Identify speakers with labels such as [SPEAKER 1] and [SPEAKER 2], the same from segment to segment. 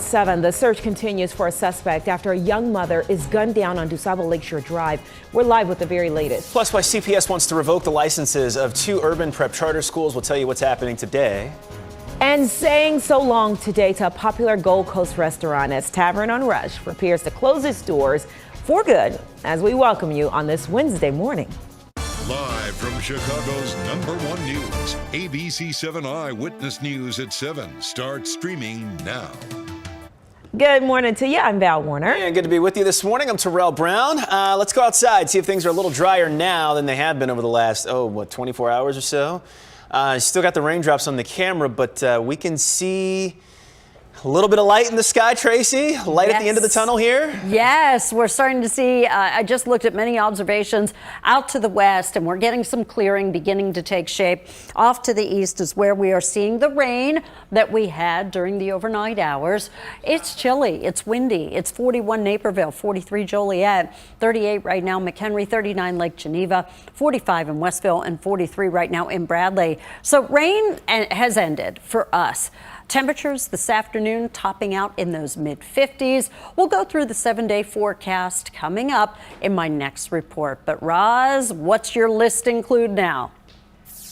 [SPEAKER 1] ABC7, the search continues for a suspect after a young mother is gunned down on Lakeshore Drive. We're live with the very latest.
[SPEAKER 2] Plus, why CPS wants to revoke the licenses of 2 urban prep charter schools. We'll tell you what's happening today.
[SPEAKER 1] And saying so long today to a popular Gold Coast restaurant as Tavern on Rush prepares to close its doors for good as we welcome you on this Wednesday morning.
[SPEAKER 3] Live from Chicago's #1 news, ABC7 Eyewitness News at 7 starts streaming now.
[SPEAKER 1] Good morning to you. I'm Val Warner.
[SPEAKER 2] And good to be with you this morning. I'm Terrell Brown. Let's go outside, see if things are a little drier now than they have been over the last, 24 hours or so. Still got the raindrops on the camera, but we can see a little bit of light in the sky, Tracy. Light at the end of the tunnel here.
[SPEAKER 4] Yes, we're starting to see, I just looked at many observations out to the west, and we're getting some clearing beginning to take shape. Off to the east is where we are seeing the rain that we had during the overnight hours. It's chilly, it's windy. It's 41 Naperville, 43 Joliet, 38 right now McHenry, 39 Lake Geneva, 45 in Westville, and 43 right now in Bradley. So rain has ended for us. Temperatures this afternoon topping out in those mid-50s. We'll go through the 7-day forecast coming up in my next report. But Roz, what's your list include now?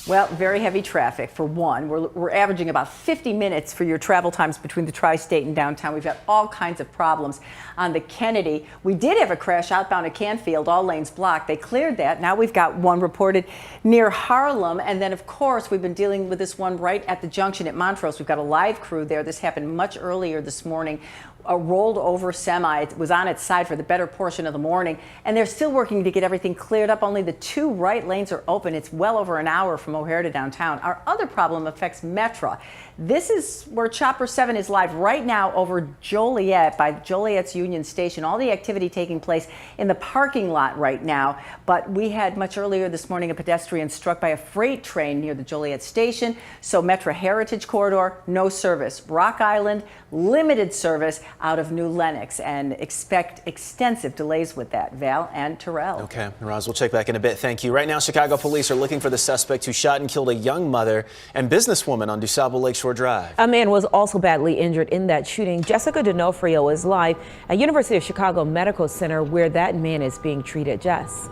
[SPEAKER 5] Well, very heavy traffic for one. We're averaging about 50 minutes for your travel times between the tri-state and downtown. We've got all kinds of problems on the Kennedy. We did have a crash outbound at Canfield, all lanes blocked. They cleared that. Now we've got one reported near Harlem. And then, of course, we've been dealing with this one right at the junction at Montrose. We've got a live crew there. This happened much earlier this morning. A rolled over semi. It was on its side for the better portion of the morning, and they're still working to get everything cleared up. Only the 2 right lanes are open. It's well over an hour from O'Hare to downtown. Our other problem affects Metra. This is where Chopper 7 is live right now over Joliet by Joliet's Union Station. All the activity taking place in the parking lot right now. But we had much earlier this morning a pedestrian struck by a freight train near the Joliet station. So Metra Heritage Corridor, no service. Rock Island, limited service out of New Lenox, and expect extensive delays with that. Val and Terrell.
[SPEAKER 2] Okay, Roz, we'll check back in a bit. Thank you. Right now, Chicago police are looking for the suspect who shot and killed a young mother and businesswoman on Lakeshore Drive.
[SPEAKER 1] A man was also badly injured in that shooting. Jessica D'Onofrio is live at University of Chicago Medical Center where that man is being treated. Jess.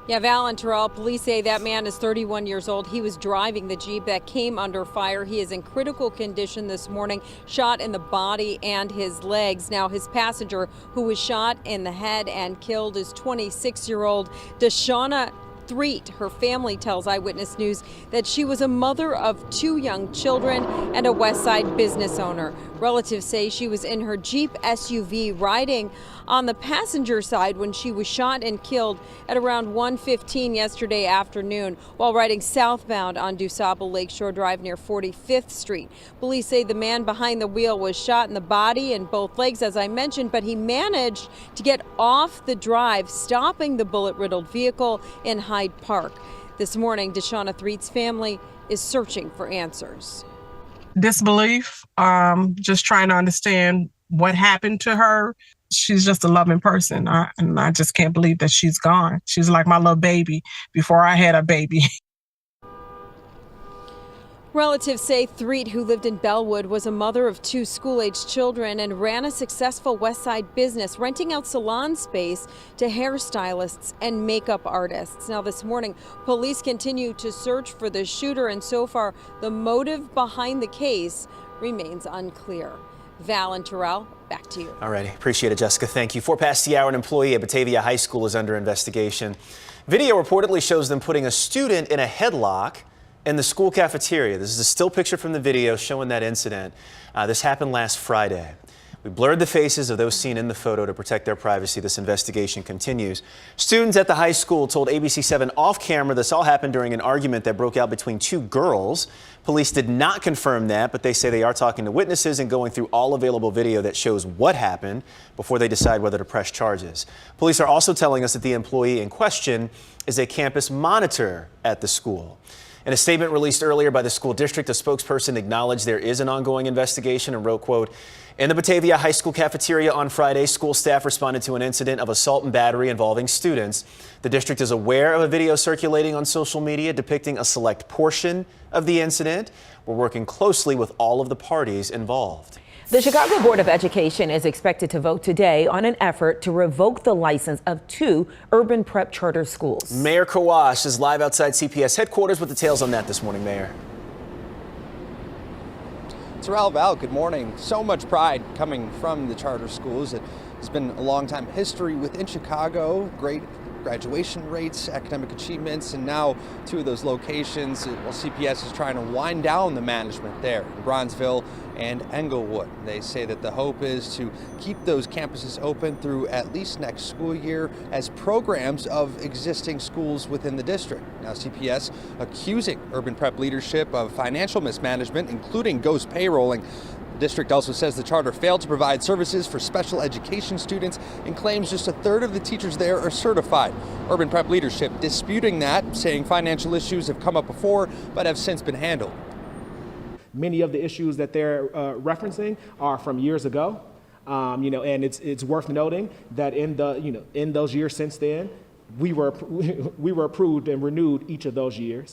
[SPEAKER 6] Yeah, Val and Terrell, police say that man is 31 years old. He was driving the Jeep that came under fire. He is in critical condition this morning, shot in the body and his legs. Now, his passenger, who was shot in the head and killed, is 26-year-old Deshauna Threet. Her family tells Eyewitness News that she was a mother of 2 young children and a West Side business owner. Relatives say she was in her Jeep SUV riding on the passenger side when she was shot and killed at around 1:15 yesterday afternoon while riding southbound on Lakeshore Drive near 45th Street. Police say the man behind the wheel was shot in the body and both legs, as I mentioned, but he managed to get off the drive, stopping the bullet-riddled vehicle in Hyde Park. This morning, Deshauna Threet's family is searching for answers.
[SPEAKER 7] Disbelief, just trying to understand what happened to her. She's just a loving person, and I just can't believe that she's gone. She's like my little baby before I had a baby.
[SPEAKER 6] Relatives say Threet, who lived in Bellwood, was a mother of 2 school-aged children and ran a successful West Side business, renting out salon space to hairstylists and makeup artists. Now, this morning, police continue to search for the shooter, and so far, the motive behind the case remains unclear. Val and Terrell, back to you.
[SPEAKER 2] All righty. Appreciate it, Jessica. Thank you. 4 past the hour, an employee at Batavia High School is under investigation. Video reportedly shows them putting a student in a headlock in the school cafeteria. This is a still picture from the video showing that incident. This happened last Friday. We blurred the faces of those seen in the photo to protect their privacy. This investigation continues. Students at the high school told ABC7 off camera this all happened during an argument that broke out between 2 girls. Police did not confirm that, but they say they are talking to witnesses and going through all available video that shows what happened before they decide whether to press charges. Police are also telling us that the employee in question is a campus monitor at the school. In a statement released earlier by the school district, a spokesperson acknowledged there is an ongoing investigation and wrote, quote, "In the Batavia High School cafeteria on Friday, school staff responded to an incident of assault and battery involving students. The district is aware of a video circulating on social media depicting a select portion of the incident. We're working closely with all of the parties involved."
[SPEAKER 1] The Chicago Board of Education is expected to vote today on an effort to revoke the license of 2 urban prep charter schools.
[SPEAKER 2] Mayor Kawash is live outside CPS headquarters with details on that this morning, Mayor.
[SPEAKER 8] Terrell, Val, good morning. So much pride coming from the charter schools. It has been a long time history within Chicago. Great graduation rates, academic achievements, and now 2 of those locations, well, CPS is trying to wind down the management there in Bronzeville and Englewood. They say that the hope is to keep those campuses open through at least next school year as programs of existing schools within the district. Now CPS accusing urban prep leadership of financial mismanagement, including ghost payrolling. The district also says the charter failed to provide services for special education students and claims just 1/3 of the teachers there are certified. Urban prep leadership disputing that, saying financial issues have come up before but have since been handled.
[SPEAKER 9] Many of the issues that they're referencing are from years ago, and it's worth noting that in those years since then, we were approved and renewed each of those years.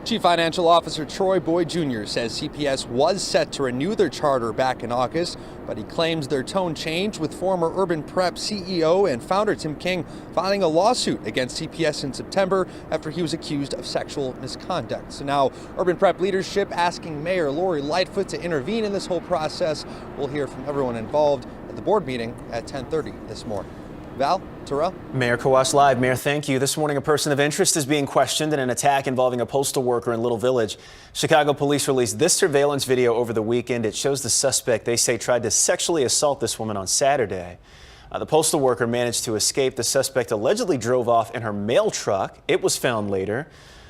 [SPEAKER 8] Chief Financial Officer Troy Boyd Jr. says CPS was set to renew their charter back in August, but he claims their tone changed with former Urban Prep CEO and founder Tim King filing a lawsuit against CPS in September after he was accused of sexual misconduct. So now Urban Prep leadership asking Mayor Lori Lightfoot to intervene in this whole process. We'll hear from everyone involved at the board meeting at 10:30 this morning. Val, Terrell.
[SPEAKER 2] Mayor Kawash live. Mayor, thank you. This morning, a person of interest is being questioned in an attack involving a postal worker in Little Village. Chicago police released this surveillance video over the weekend. It shows the suspect, they say, tried to sexually assault this woman on Saturday. The postal worker managed to escape. The suspect allegedly drove off in her mail truck. It was found later.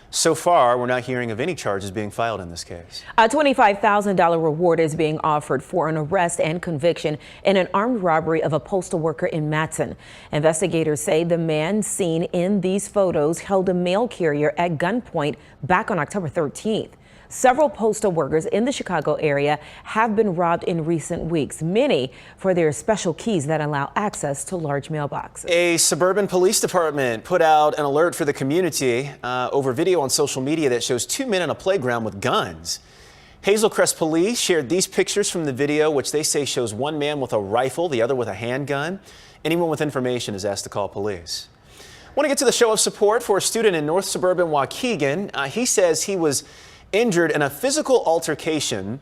[SPEAKER 2] So far, we're not hearing of any charges being filed in this case.
[SPEAKER 1] A $25,000 reward is being offered for an arrest and conviction in an armed robbery of a postal worker in Matson. Investigators say the man seen in these photos held a mail carrier at gunpoint back on October 13th. Several postal workers in the Chicago area have been robbed in recent weeks, many for their special keys that allow access to large mailboxes.
[SPEAKER 2] A Suburban police department put out an alert for the community over video on social media that shows 2 men in a playground with guns. Hazel Crest Police shared these pictures from the video, which they say shows one man with a rifle, the other with a handgun. Anyone with information is asked to call police. I want to get to the show of support for a student in North Suburban Waukegan. He says he was injured in a physical altercation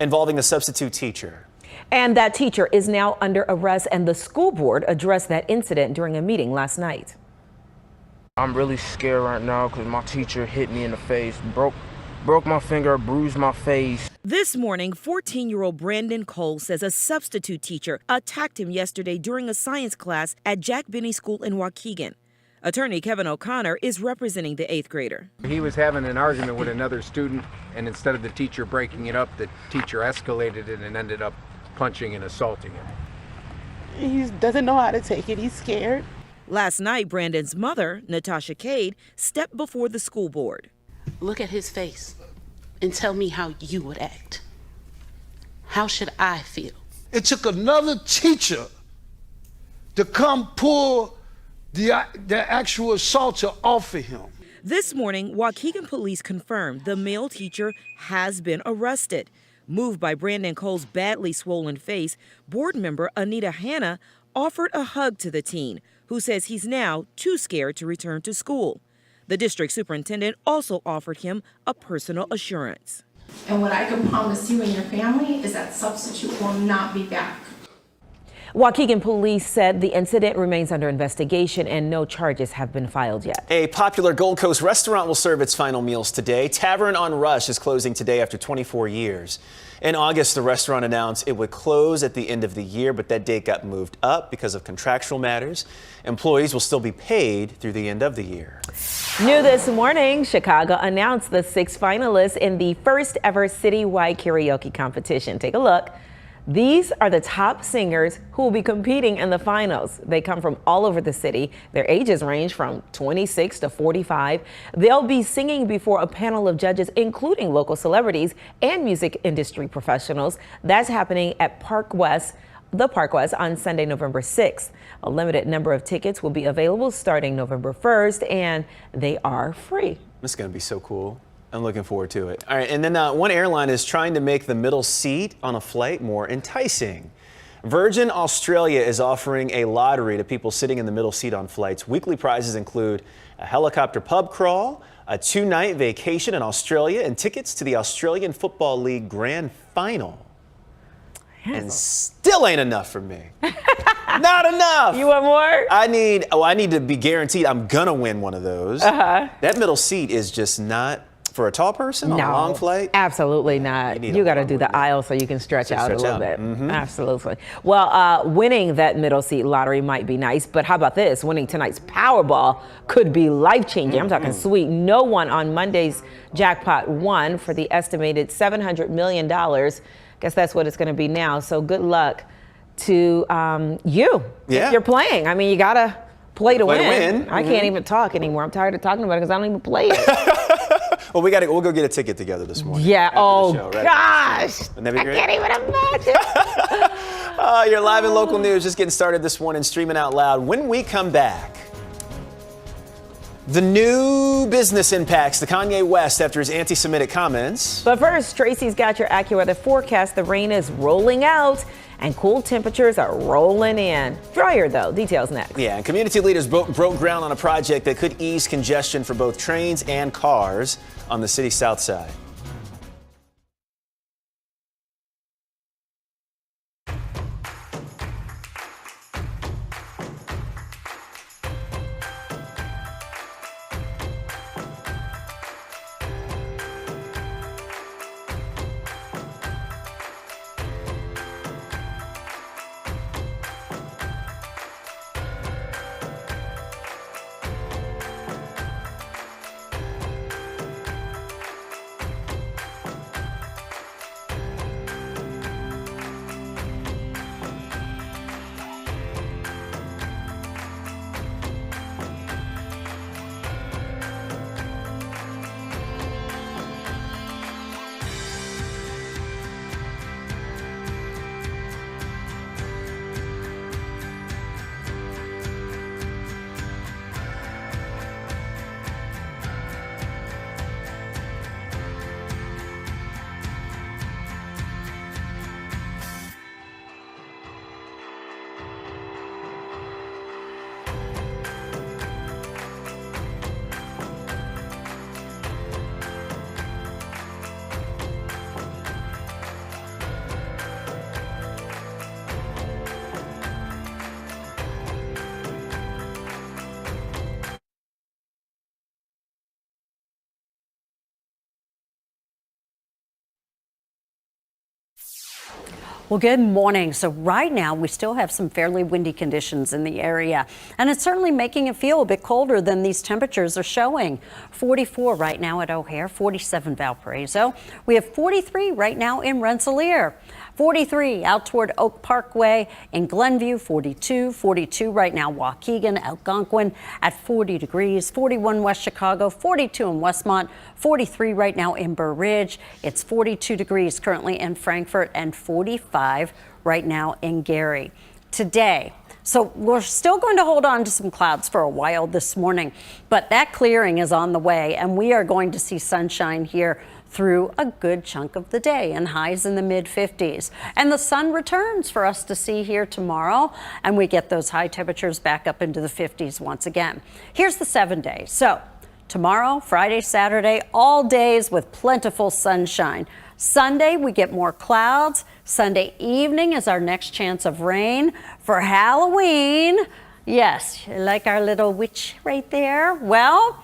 [SPEAKER 2] involving a substitute teacher.
[SPEAKER 1] And that teacher is now under arrest, and the school board addressed that incident during a meeting last night.
[SPEAKER 10] I'm really scared right now because my teacher hit me in the face, broke my finger, bruised my face.
[SPEAKER 11] This morning, 14-year-old Brandon Cole says a substitute teacher attacked him yesterday during a science class at Jack Benny School in Waukegan. Attorney Kevin O'Connor is representing the 8th grader.
[SPEAKER 12] He was having an argument with another student, and instead of the teacher breaking it up, the teacher escalated it and ended up punching and assaulting him.
[SPEAKER 13] He doesn't know how to take it. He's scared.
[SPEAKER 11] Last night, Brandon's mother, Natasha Cade, stepped before the school board.
[SPEAKER 13] Look at his face and tell me how you would act. How should I feel?
[SPEAKER 14] It took another teacher to come pull the actual assaulter off of him.
[SPEAKER 11] This morning, Waukegan police confirmed the male teacher has been arrested. Moved by Brandon Cole's badly swollen face, board member Anita Hanna offered a hug to the teen, who says he's now too scared to return to school. The district superintendent also offered him a personal assurance.
[SPEAKER 15] And what I can promise you and your family is that substitute will not be back.
[SPEAKER 1] Waukegan police said the incident remains under investigation and no charges have been filed yet.
[SPEAKER 2] A popular Gold Coast restaurant will serve its final meals today. Tavern on Rush is closing today after 24 years. In August, the restaurant announced it would close at the end of the year, but that date got moved up because of contractual matters. Employees will still be paid through the end of the year.
[SPEAKER 1] New this morning, Chicago announced the 6 finalists in the first ever citywide karaoke competition. Take a look. These are the top singers who will be competing in the finals. They come from all over the city. Their ages range from 26 to 45. They'll be singing before a panel of judges, including local celebrities and music industry professionals. That's happening at the Park West on Sunday, November 6th. A limited number of tickets will be available starting November 1st, and they are free.
[SPEAKER 2] This is going to be so cool. I'm looking forward to it. All right, and then one airline is trying to make the middle seat on a flight more enticing. Virgin Australia is offering a lottery to people sitting in the middle seat on flights. Weekly prizes include a helicopter pub crawl, a 2-night vacation in Australia, and tickets to the Australian Football League Grand Final. And still ain't enough for me. Not enough.
[SPEAKER 1] You want more?
[SPEAKER 2] I need to be guaranteed I'm gonna win one of those. That middle seat is just not for a tall person on a long flight.
[SPEAKER 1] Absolutely not. You got to do the aisle so you can stretch out a little bit. Absolutely. Well, winning that middle seat lottery might be nice, but how about this? Winning tonight's Powerball could be life-changing. I'm talking sweet. No one on Monday's jackpot won for the estimated $700 million. Guess that's what it's going to be now. So good luck to you if you're playing. I mean, you got to play to win. I can't even talk anymore. I'm tired of talking about it because I don't even play it.
[SPEAKER 2] Well, we'll go get a ticket together this morning.
[SPEAKER 1] Yeah. Oh,
[SPEAKER 2] show, right?
[SPEAKER 1] gosh.
[SPEAKER 2] Wouldn't that be great?
[SPEAKER 1] I can't even imagine.
[SPEAKER 2] You're live in local news, just getting started this morning, streaming out loud. When we come back, the new business impacts to Kanye West after his anti-Semitic comments.
[SPEAKER 1] But first, Tracy's got your AccuWeather forecast. The rain is rolling out and cool temperatures are rolling in. Drier, though. Details next.
[SPEAKER 2] Yeah, and community leaders broke ground on a project that could ease congestion for both trains and cars on the city's south side.
[SPEAKER 4] Well, good morning. So right now we still have some fairly windy conditions in the area, and it's certainly making it feel a bit colder than these temperatures are showing. 44 right now at O'Hare, 47 Valparaiso. We have 43 right now in Rensselaer. 43 out toward Oak Parkway in Glenview, 42 right now Waukegan, Algonquin at 40 degrees, 41 West Chicago, 42 in Westmont, 43 right now in Burr Ridge. It's 42 degrees currently in Frankfort and 45 right now in Gary. Today, so we're still going to hold on to some clouds for a while this morning, but that clearing is on the way and we are going to see sunshine here through a good chunk of the day and highs in the mid 50s. And the sun returns for us to see here tomorrow and we get those high temperatures back up into the 50s once again. Here's the 7 days. So tomorrow, Friday, Saturday, all days with plentiful sunshine. Sunday, we get more clouds. Sunday evening is our next chance of rain. For Halloween, yes, like our little witch right there. Well,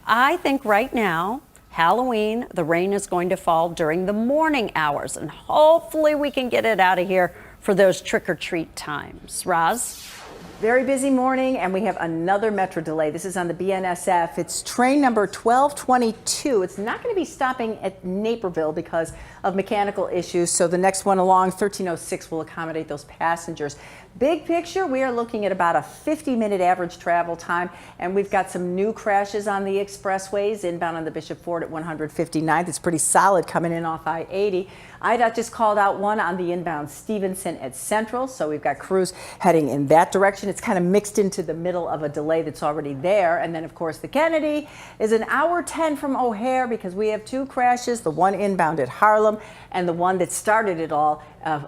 [SPEAKER 4] I think right now, Halloween, the rain is going to fall during the morning hours, and hopefully we can get it out of here for those trick-or-treat times. Roz?
[SPEAKER 5] Very busy morning, and we have another metro delay. This is on the BNSF. It's train number 1222. It's not going to be stopping at Naperville because of mechanical issues, so the next one along, 1306, will accommodate those passengers. Big picture, we are looking at about a 50-minute average travel time, and we've got some new crashes on the expressways inbound on the Bishop Ford at 159th. It's pretty solid coming in off I-80. IDOT just called out one on the inbound Stevenson at Central, so we've got crews heading in that direction. It's kind of mixed into the middle of a delay that's already there. And then, of course, the Kennedy is an hour 10 from O'Hare because we have two crashes, the one inbound at Harlem and the one that started it all,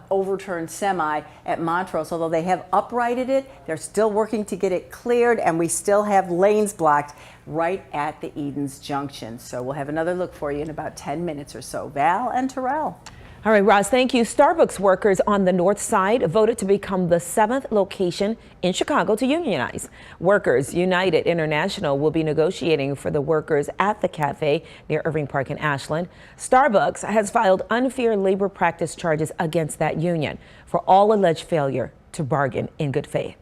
[SPEAKER 5] overturned semi at Montrose. Although they have uprighted it, they're still working to get it cleared, and we still have lanes blocked right at the Edens Junction. So we'll have another look for you in about 10 minutes or so. Val and Terrell.
[SPEAKER 1] All right, Roz, thank you. Starbucks workers on the north side voted to become the 7th location in Chicago to unionize. Workers United International will be negotiating for the workers at the cafe near Irving Park in Ashland. Starbucks has filed unfair labor practice charges against that union for all alleged failure to bargain in good faith.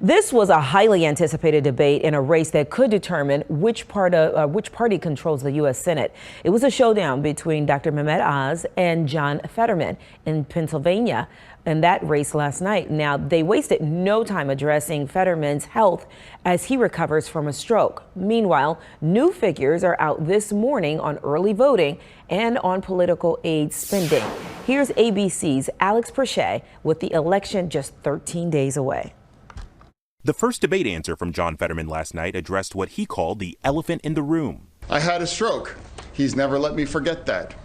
[SPEAKER 1] This was a highly anticipated debate in a race that could determine which party controls the U.S. Senate. It was a showdown between Dr. Mehmet Oz and John Fetterman in Pennsylvania in that race last night. Now, they wasted no time addressing Fetterman's health as he recovers from a stroke. Meanwhile, new figures are out this morning on early voting and on political aid spending. Here's ABC's Alex Perche with the election just 13 days away.
[SPEAKER 16] The first debate answer from John Fetterman last night addressed what he called the elephant in the room.
[SPEAKER 17] I had a stroke. He's never let me forget that.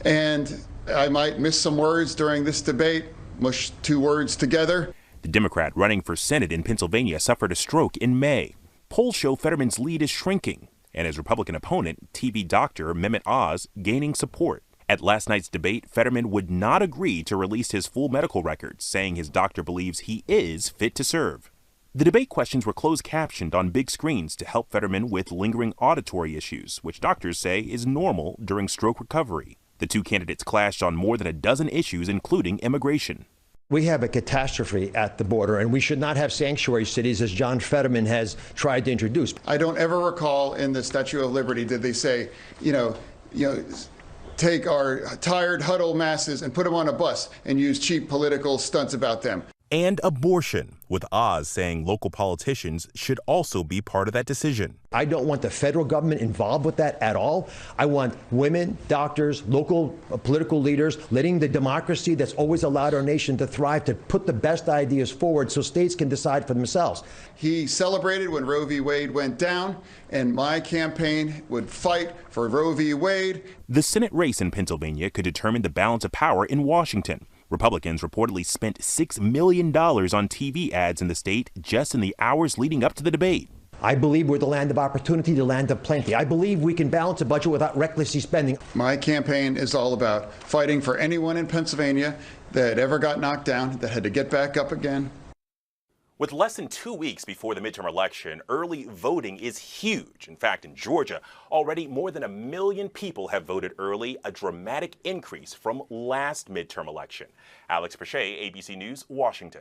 [SPEAKER 17] And I might miss some words during this debate, mush two words together.
[SPEAKER 16] The Democrat running for Senate in Pennsylvania suffered a stroke in May. Polls show Fetterman's lead is shrinking, and his Republican opponent, TV doctor Mehmet Oz, gaining support. At last night's debate, Fetterman would not agree to release his full medical records, saying his doctor believes he is fit to serve. The debate questions were closed captioned on big screens to help Fetterman with lingering auditory issues, which doctors say is normal during stroke recovery. The two candidates clashed on more than a dozen issues, including immigration.
[SPEAKER 18] We have a catastrophe at the border, and we should not have sanctuary cities as John Fetterman has tried to introduce.
[SPEAKER 17] I don't ever recall in the Statue of Liberty did they say, take our tired, huddled masses and put them on a bus and use cheap political stunts about them.
[SPEAKER 16] And abortion, with Oz saying local politicians should also be part of that decision.
[SPEAKER 18] I don't want the federal government involved with that at all. I want women, doctors, local political leaders, letting the democracy that's always allowed our nation to thrive to put the best ideas forward so states can decide for themselves.
[SPEAKER 17] He celebrated when Roe v. Wade went down, and my campaign would fight for Roe v. Wade.
[SPEAKER 16] The Senate race in Pennsylvania could determine the balance of power in Washington. Republicans reportedly spent $6 million on TV ads in the state just in the hours leading up to the debate.
[SPEAKER 18] I believe we're the land of opportunity, the land of plenty. I believe we can balance a budget without recklessly spending.
[SPEAKER 17] My campaign is all about fighting for anyone in Pennsylvania that ever got knocked down, that had to get back up again.
[SPEAKER 16] With less than 2 weeks before the midterm election, early voting is huge. In fact, in Georgia, already more than 1 million people have voted early, a dramatic increase from last midterm election. Alex Perche, ABC News, Washington.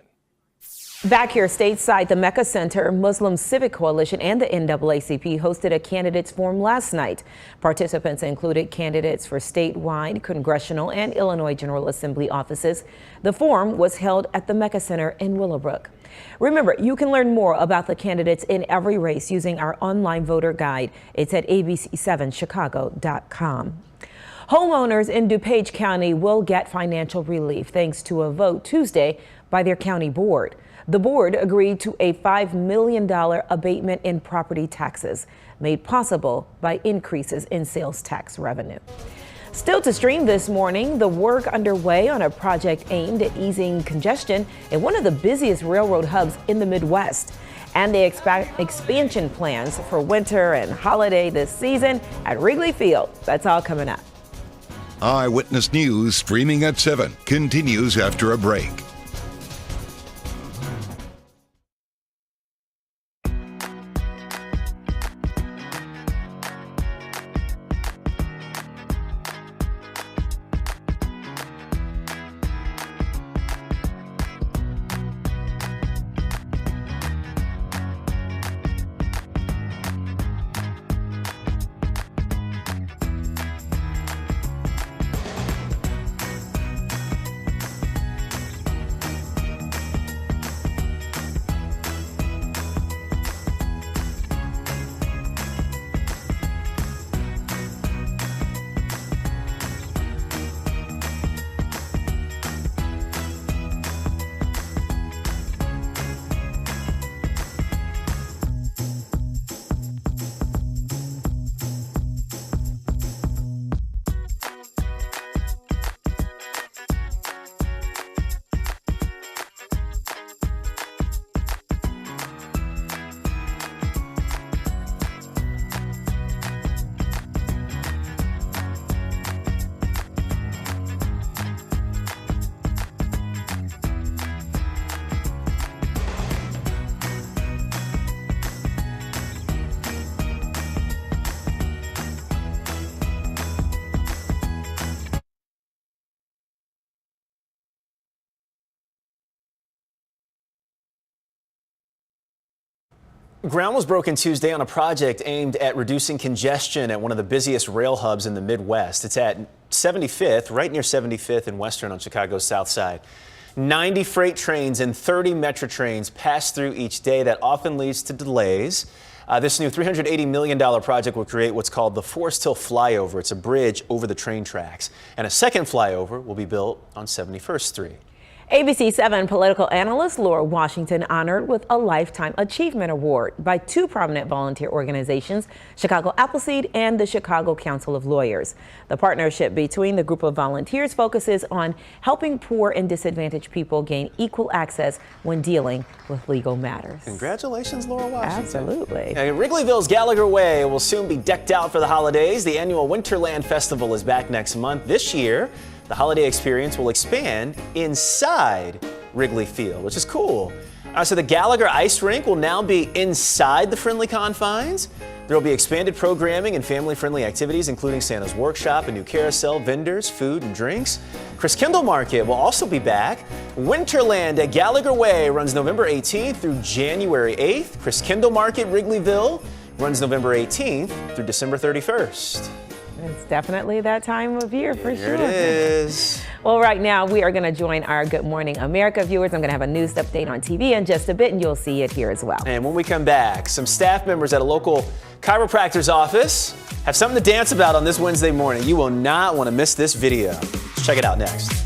[SPEAKER 1] Back here stateside, the Mecca Center, Muslim Civic Coalition, and the NAACP hosted a candidates forum last night. Participants included candidates for statewide, congressional, and Illinois General Assembly offices. The forum was held at the Mecca Center in Willowbrook. Remember, you can learn more about the candidates in every race using our online voter guide. It's at abc7chicago.com. Homeowners in DuPage County will get financial relief thanks to a vote Tuesday by their county board. The board agreed to a $5 million abatement in property taxes, made possible by increases in sales tax revenue. Still to stream this morning, the work underway on a project aimed at easing congestion in one of the busiest railroad hubs in the Midwest. And the expansion plans for winter and holiday this season at Wrigley Field. That's all coming up.
[SPEAKER 3] Eyewitness News streaming at 7 continues after a break.
[SPEAKER 2] Ground was broken Tuesday on a project aimed at reducing congestion at one of the busiest rail hubs in the Midwest. It's at 75th, right near 75th and Western on Chicago's south side. 90 freight trains and 30 Metro trains pass through each day. That often leads to delays. This new $380 million project will create what's called the Forest Hill Flyover. It's a bridge over the train tracks. And a second flyover will be built on 71st Street.
[SPEAKER 1] ABC7 political analyst Laura Washington honored with a Lifetime Achievement Award by two prominent volunteer organizations, Chicago Appleseed and the Chicago Council of Lawyers. The partnership between the group of volunteers focuses on helping poor and disadvantaged people gain equal access when dealing with legal matters.
[SPEAKER 2] Congratulations, Laura Washington.
[SPEAKER 1] Absolutely.
[SPEAKER 2] Wrigleyville's Gallagher Way will soon be decked out for the holidays. The annual Winterland Festival is back next month. This year, the holiday experience will expand inside Wrigley Field, which is cool. So the Gallagher Ice Rink will now be inside the friendly confines. There will be expanded programming and family-friendly activities, including Santa's Workshop, a new carousel, vendors, food and drinks. Chris Kindle Market will also be back. Winterland at Gallagher Way runs November 18th through January 8th. Chris Kindle Market, Wrigleyville, runs November 18th through December 31st.
[SPEAKER 1] It's definitely that time of year for sure.
[SPEAKER 2] Here it is.
[SPEAKER 1] Well, right now we are going to join our Good Morning America viewers. I'm going to have a news update on TV in just a bit, and you'll see it here as well.
[SPEAKER 2] And when we come back, some staff members at a local chiropractor's office have something to dance about on this Wednesday morning. You will not want to miss this video. Let's check it out next.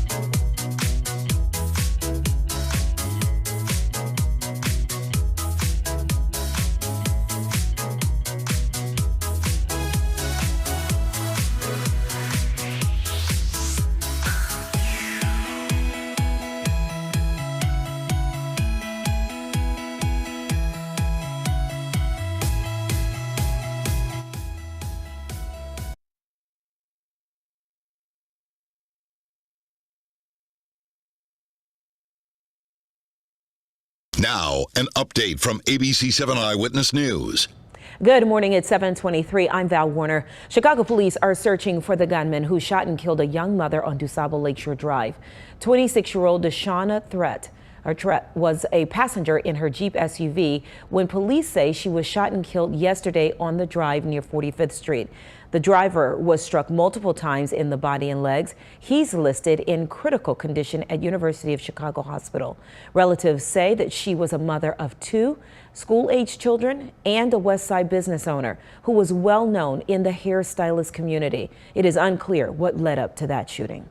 [SPEAKER 3] Now, an update from ABC7 Eyewitness News.
[SPEAKER 1] Good morning. It's 7:23. I'm Val Warner. Chicago police are searching for the gunman who shot and killed a young mother on DuSable Lakeshore Drive. 26-year-old Deshauna Threat was a passenger in her Jeep SUV when police say she was shot and killed yesterday on the drive near 45th Street. The driver was struck multiple times in the body and legs. He's listed in critical condition at University of Chicago Hospital. Relatives say that she was a mother of two school-age children and a West Side business owner who was well known in the hairstylist community. It is unclear what led up to that shooting.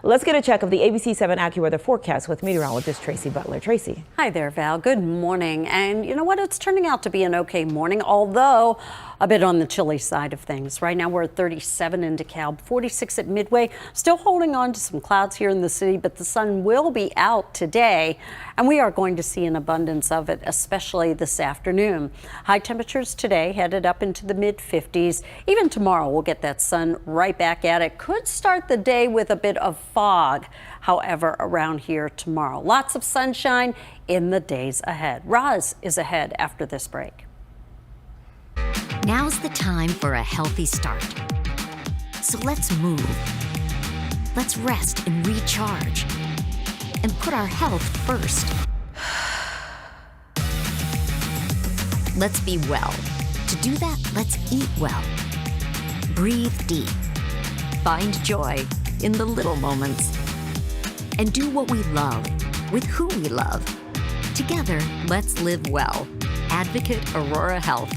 [SPEAKER 1] Let's get a check of the ABC7 AccuWeather forecast with meteorologist Tracy Butler. Tracy.
[SPEAKER 4] Hi there, Val. Good morning. And you know what? It's turning out to be an okay morning, although a bit on the chilly side of things. Right now we're at 37 in DeKalb, 46 at Midway. Still holding on to some clouds here in the city, but the sun will be out today, and we are going to see an abundance of it, especially this afternoon. High temperatures today headed up into the mid-50s. Even tomorrow we'll get that sun right back at it. Could start the day with a bit of fog, however, around here tomorrow. Lots of sunshine in the days ahead. Roz is ahead after this break.
[SPEAKER 19] Now's the time for a healthy start. So let's move. Let's rest and recharge. And put our health first. Let's be well. To do that, let's eat well. Breathe deep. Find joy in the little moments. And do what we love with who we love. Together, let's live well. Advocate Aurora Health.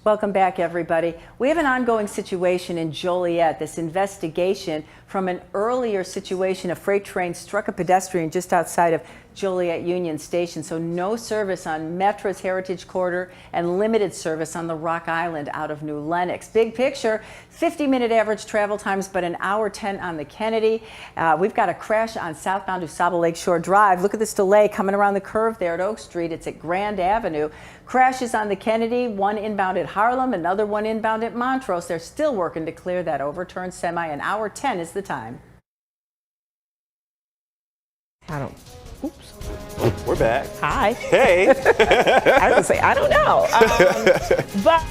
[SPEAKER 5] Welcome back, everybody. We have an ongoing situation in Joliet. This investigation from an earlier situation, a freight train struck a pedestrian just outside of Joliet Union Station. So no service on Metra's Heritage Corridor and limited service on the Rock Island out of New Lenox. Big picture, 50-minute average travel times, but an hour 10 on the Kennedy. We've got a crash on southbound USABA Lakeshore Drive. Look at this delay coming around the curve there at Oak Street. It's at Grand Avenue. Crashes on the Kennedy, one inbound at Harlem, another one inbound at Montrose. They're still working to clear that overturned semi. An hour 10 is the time.
[SPEAKER 1] Oops.
[SPEAKER 2] We're back.
[SPEAKER 1] Hi.
[SPEAKER 2] Hey.
[SPEAKER 1] I was gonna say, I don't know. But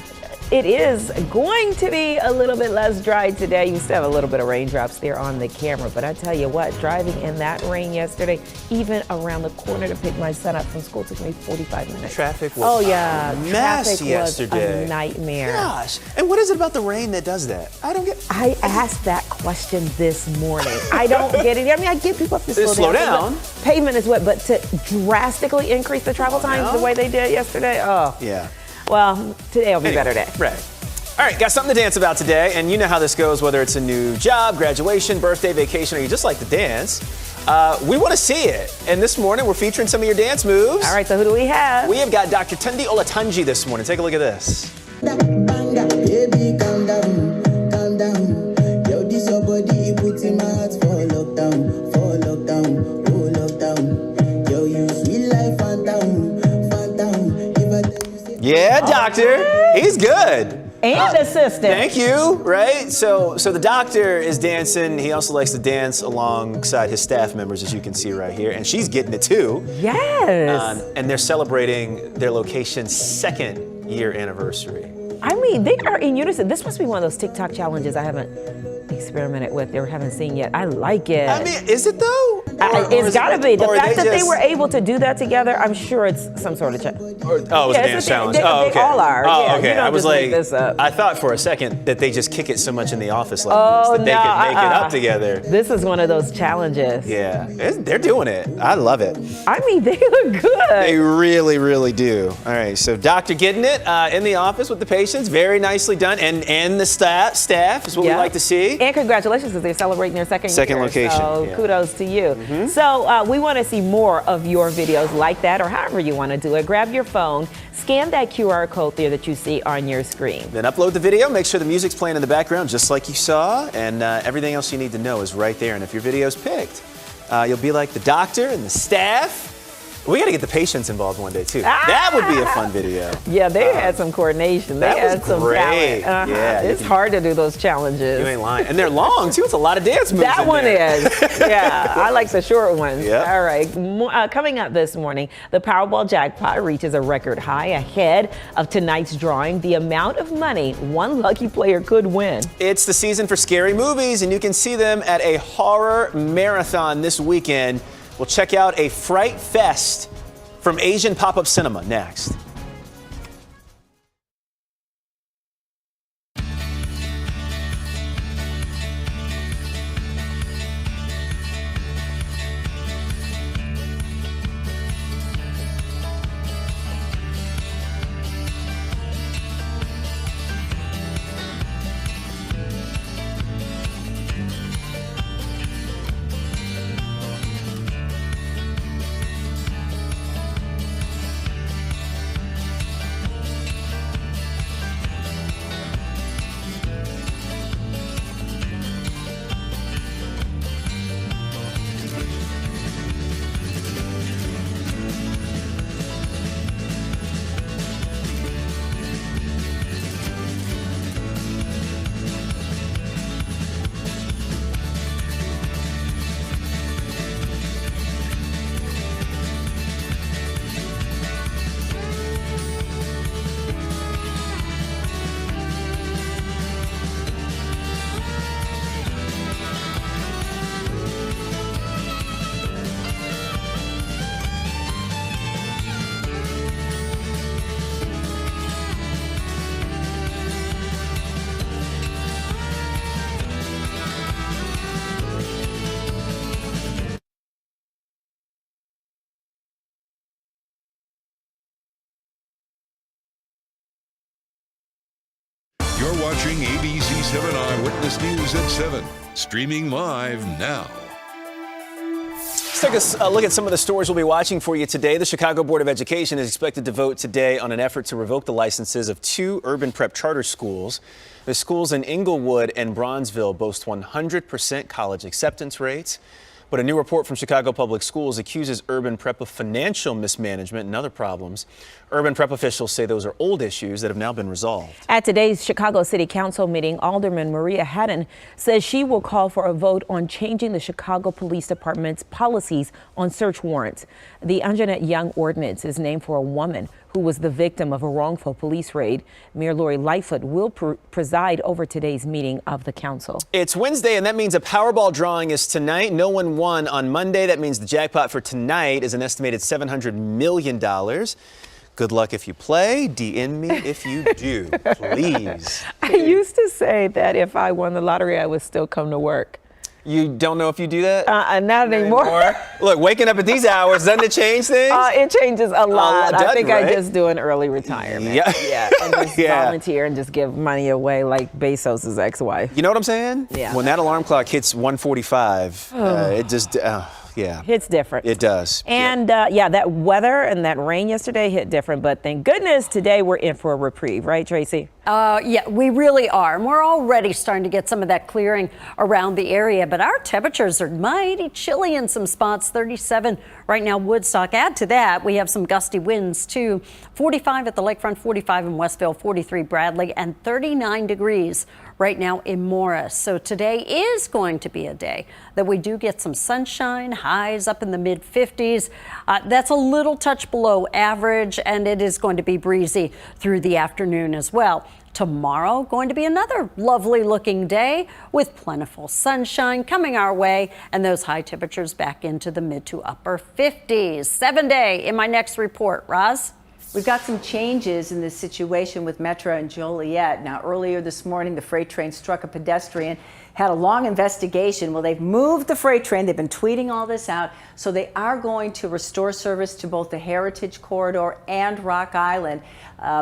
[SPEAKER 1] it is going to be a little bit less dry today. You still have a little bit of raindrops there on the camera. But I tell you what, driving in that rain yesterday, even around the corner to pick my son up from school, took me 45 minutes.
[SPEAKER 2] Traffic was
[SPEAKER 1] a
[SPEAKER 2] mess
[SPEAKER 1] traffic
[SPEAKER 2] yesterday.
[SPEAKER 1] Was a nightmare.
[SPEAKER 2] Gosh. And what is it about the rain that does that?
[SPEAKER 1] I asked that question this morning. I don't get it. I mean, I get people have to slow down. Pavement is wet, but to drastically increase the travel times the way they did yesterday,
[SPEAKER 2] yeah.
[SPEAKER 1] Well, today will be a better day.
[SPEAKER 2] Right. All right, got something to dance about today, and you know how this goes, whether it's a new job, graduation, birthday, vacation, or you just like to dance. We want to see it. And this morning, we're featuring some of your dance moves.
[SPEAKER 1] All right, so who do we have?
[SPEAKER 2] We have got Dr. Tunde Olatunji this morning. Take a look at this.
[SPEAKER 20] Baby, calm down, calm down. Yo, this your body, put in my heart for lockdown, oh lockdown. Yo, you sweet life, phantom, phantom.
[SPEAKER 2] Yeah, doctor. He's good.
[SPEAKER 1] And assistant.
[SPEAKER 2] Thank you. Right? So the doctor is dancing. He also likes to dance alongside his staff members, as you can see right here. And she's getting it too.
[SPEAKER 1] Yes.
[SPEAKER 2] And they're celebrating their location's 2nd year anniversary.
[SPEAKER 1] I mean, they are in unison. This must be one of those TikTok challenges I haven't experimented with or haven't seen yet. I like it.
[SPEAKER 2] I mean, is it though?
[SPEAKER 1] It's got to be. The fact that they were able to do that together, I'm sure it's some sort of challenge.
[SPEAKER 2] Oh, it was a dance challenge.
[SPEAKER 1] They all are.
[SPEAKER 2] Oh,
[SPEAKER 1] yeah,
[SPEAKER 2] okay.
[SPEAKER 1] You don't
[SPEAKER 2] I was
[SPEAKER 1] just
[SPEAKER 2] like,
[SPEAKER 1] make this up.
[SPEAKER 2] I thought for a second that they just kick it so much in the office like this that they could make it up together.
[SPEAKER 1] This is one of those challenges.
[SPEAKER 2] Yeah, they're doing it. I love it.
[SPEAKER 1] I mean, they look good.
[SPEAKER 2] They really, really do. All right, so doctor getting it in the office with the patients. Very nicely done. And the staff is what we like to see.
[SPEAKER 1] And congratulations because they're celebrating their second year.
[SPEAKER 2] Location.
[SPEAKER 1] So kudos to you. So we want to see more of your videos like that or however you want to do it. Grab your phone, scan that QR code there that you see on your screen.
[SPEAKER 2] Then upload the video, make sure the music's playing in the background just like you saw, and everything else you need to know is right there. And if your video's picked, you'll be like the doctor and the staff. We got to get the patients involved one day too. That would be a fun video.
[SPEAKER 1] Yeah, they had some coordination. They had some
[SPEAKER 2] great.
[SPEAKER 1] talent.
[SPEAKER 2] Yeah,
[SPEAKER 1] it's hard to do those challenges.
[SPEAKER 2] You ain't lying. And they're long too. It's a lot of dance moves.
[SPEAKER 1] That one is. Yeah, I like the short ones.
[SPEAKER 2] Yep.
[SPEAKER 1] All right. Coming up this morning, the Powerball jackpot reaches a record high ahead of tonight's drawing. The amount of money one lucky player could win.
[SPEAKER 2] It's the season for scary movies, and you can see them at a horror marathon this weekend. We'll check out a Fright Fest from Asian Pop-Up Cinema next.
[SPEAKER 3] watching ABC7 Eyewitness News at 7, streaming live now.
[SPEAKER 2] Let's take a look at some of the stories we'll be watching for you today. The Chicago Board of Education is expected to vote today on an effort to revoke the licenses of 2 urban prep charter schools. The schools in Inglewood and Bronzeville boast 100% college acceptance rates. But a new report from Chicago Public Schools accuses urban prep of financial mismanagement and other problems. Urban prep officials say those are old issues that have now been resolved.
[SPEAKER 1] At today's Chicago City Council meeting, Alderman Maria Haddon says she will call for a vote on changing the Chicago Police Department's policies on search warrants. The Anjanette Young ordinance is named for a woman who was the victim of a wrongful police raid. Mayor Lori Lightfoot will preside over today's meeting of the council.
[SPEAKER 2] It's Wednesday, and that means a Powerball drawing is tonight. No one won on Monday. That means the jackpot for tonight is an estimated $700 million. Good luck if you play. DM me if you do, please.
[SPEAKER 1] I used to say that if I won the lottery, I would still come to work.
[SPEAKER 2] You don't know if you do that?
[SPEAKER 1] Not anymore.
[SPEAKER 2] Look, waking up at these hours, doesn't it change things?
[SPEAKER 1] It changes a lot. I think
[SPEAKER 2] right?
[SPEAKER 1] I just do an early retirement. Yeah. And just volunteer and just give money away like Bezos' ex-wife.
[SPEAKER 2] You know what I'm saying?
[SPEAKER 1] Yeah.
[SPEAKER 2] When that alarm clock hits 1:45, it just, yeah.
[SPEAKER 1] It's different.
[SPEAKER 2] It does.
[SPEAKER 1] And that weather and that rain yesterday hit different, but thank goodness today we're in for a reprieve, right, Tracy?
[SPEAKER 4] Yeah, we really are. And we're already starting to get some of that clearing around the area, but our temperatures are mighty chilly in some spots. 37 right now, Woodstock. Add to that, we have some gusty winds too. 45 at the lakefront, 45 in Westville, 43 Bradley, and 39 degrees right now in Morris. So today is going to be a day that we do get some sunshine, highs up in the mid 50s. That's a little touch below average, and it is going to be breezy through the afternoon as well. Tomorrow, going to be another lovely looking day with plentiful sunshine coming our way and those high temperatures back into the mid to upper 50s. 7-day in my next report. Roz?
[SPEAKER 5] We've got some changes in this situation with Metra and Joliet. Now, earlier this morning, the freight train struck a pedestrian, had a long investigation. Well, they've moved the freight train. They've been tweeting all this out. So they are going to restore service to both the Heritage Corridor and Rock Island.